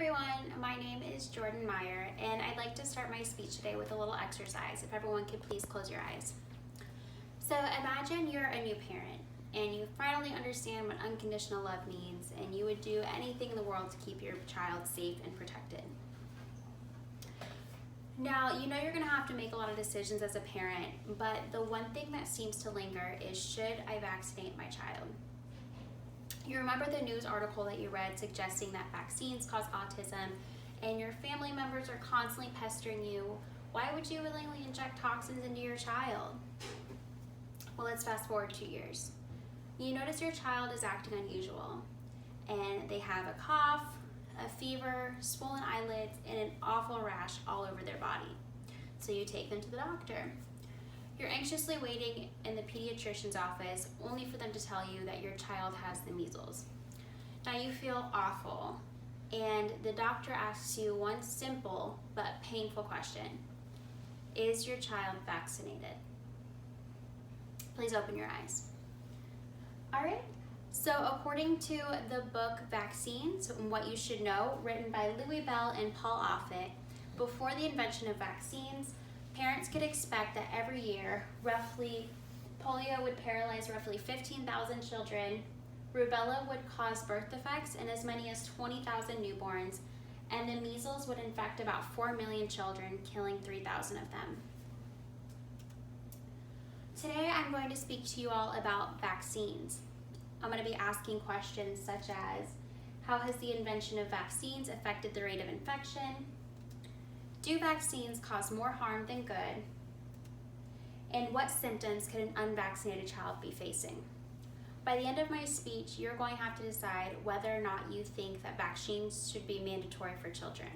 everyone, my name is Jordan Meyer, and I'd like to start my speech today with a little exercise. If everyone could please close your eyes. So imagine you're a new parent, and you finally understand what unconditional love means, and you would do anything in the world to keep your child safe and protected. Now, you know you're going to have to make a lot of decisions as a parent, but the one thing that seems to linger is, should I vaccinate my child? You remember the news article that you read suggesting that vaccines cause autism, and your family members are constantly pestering you. Why would you willingly inject toxins into your child? Well, let's fast forward 2 years. You notice your child is acting unusual, and they have a cough, a fever, swollen eyelids, and an awful rash all over their body. So you take them to the doctor. You're anxiously waiting in the pediatrician's office, only for them to tell you that your child has the measles. Now you feel awful, and the doctor asks you one simple but painful question. Is your child vaccinated? Please open your eyes. All right, so according to the book Vaccines, What You Should Know, written by Louis Bell and Paul Offit, before the invention of vaccines, parents could expect that every year, polio would paralyze roughly 15,000 children, rubella would cause birth defects in as many as 20,000 newborns, and the measles would infect about 4 million children, killing 3,000 of them. Today, I'm going to speak to you all about vaccines. I'm going to be asking questions such as, how has the invention of vaccines affected the rate of infection? Do vaccines cause more harm than good? And what symptoms could an unvaccinated child be facing? By the end of my speech, you're going to have to decide whether or not you think that vaccines should be mandatory for children.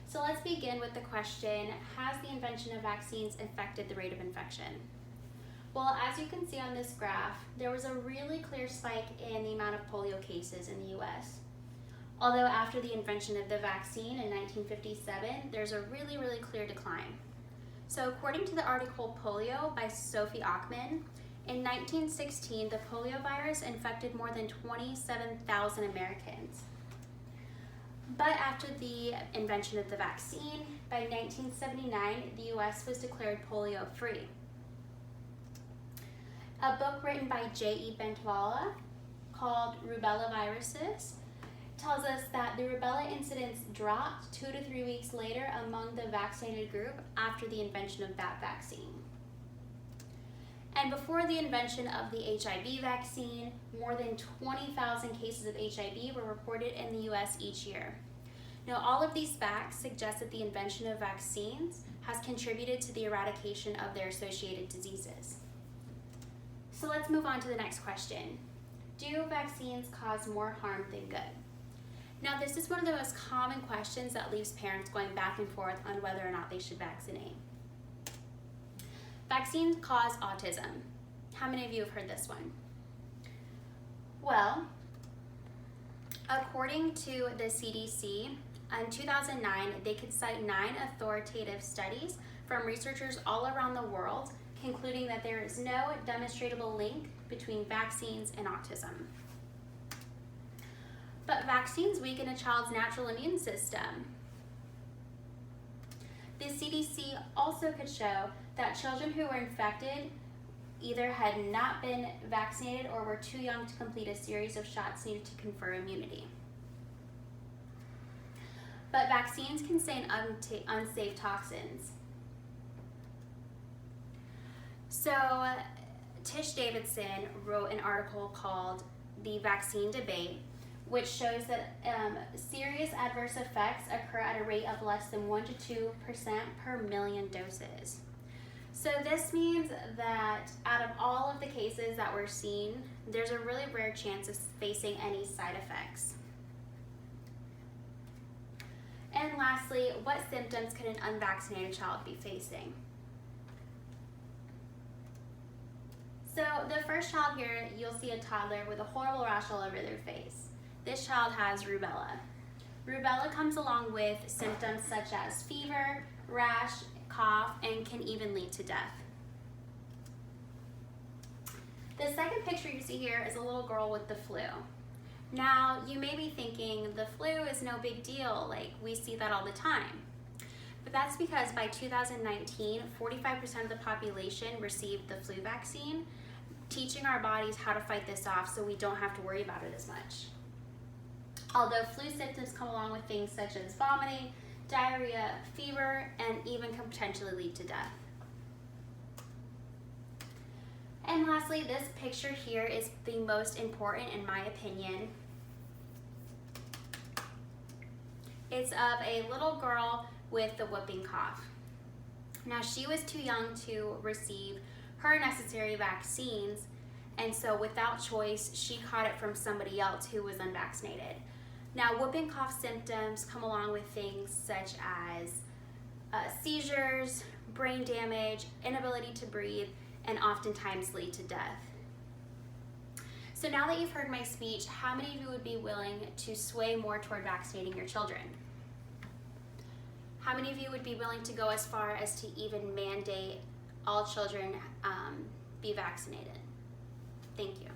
So let's begin with the question, has the invention of vaccines affected the rate of infection? Well, as you can see on this graph, there was a really clear spike in the amount of polio cases in the US. Although after the invention of the vaccine in 1957, there's a really clear decline. So according to the article Polio by Sophie Achman, in 1916, the polio virus infected more than 27,000 Americans. But after the invention of the vaccine, by 1979, the US was declared polio free. A book written by J.E. Bentwala called Rubella Viruses tells us that the rubella incidence dropped 2 to 3 weeks later among the vaccinated group after the invention of that vaccine. And before the invention of the HIV vaccine, more than 20,000 cases of HIV were reported in the US each year. Now, all of these facts suggest that the invention of vaccines has contributed to the eradication of their associated diseases. So let's move on to the next question. Do vaccines cause more harm than good? Now, this is one of the most common questions that leaves parents going back and forth on whether or not they should vaccinate. Vaccines cause autism. How many of you have heard this one? Well, according to the CDC, in 2009, they could cite 9 authoritative studies from researchers all around the world, concluding that there is no demonstrable link between vaccines and autism. But vaccines weaken a child's natural immune system. The CDC also could show that children who were infected either had not been vaccinated or were too young to complete a series of shots needed to confer immunity. But vaccines contain unsafe toxins. So Tish Davidson wrote an article called The Vaccine Debate, which shows that serious adverse effects occur at a rate of less than 1 to 2% per million doses. So this means that out of all of the cases that we're seeing, there's a really rare chance of facing any side effects. And lastly, what symptoms could an unvaccinated child be facing? So the first child here, you'll see a toddler with a horrible rash all over their face. This child has rubella. Rubella comes along with symptoms such as fever, rash, cough, and can even lead to death. The second picture you see here is a little girl with the flu. Now, you may be thinking the flu is no big deal, like we see that all the time. But that's because by 2019, 45% of the population received the flu vaccine, teaching our bodies how to fight this off so we don't have to worry about it as much. Although flu symptoms come along with things such as vomiting, diarrhea, fever, and even can potentially lead to death. And lastly, this picture here is the most important in my opinion. It's of a little girl with the whooping cough. Now, she was too young to receive her necessary vaccines, and so without choice, she caught it from somebody else who was unvaccinated. Now, whooping cough symptoms come along with things such as seizures, brain damage, inability to breathe, and oftentimes lead to death. So now that you've heard my speech, how many of you would be willing to sway more toward vaccinating your children? How many of you would be willing to go as far as to even mandate all children be vaccinated? Thank you.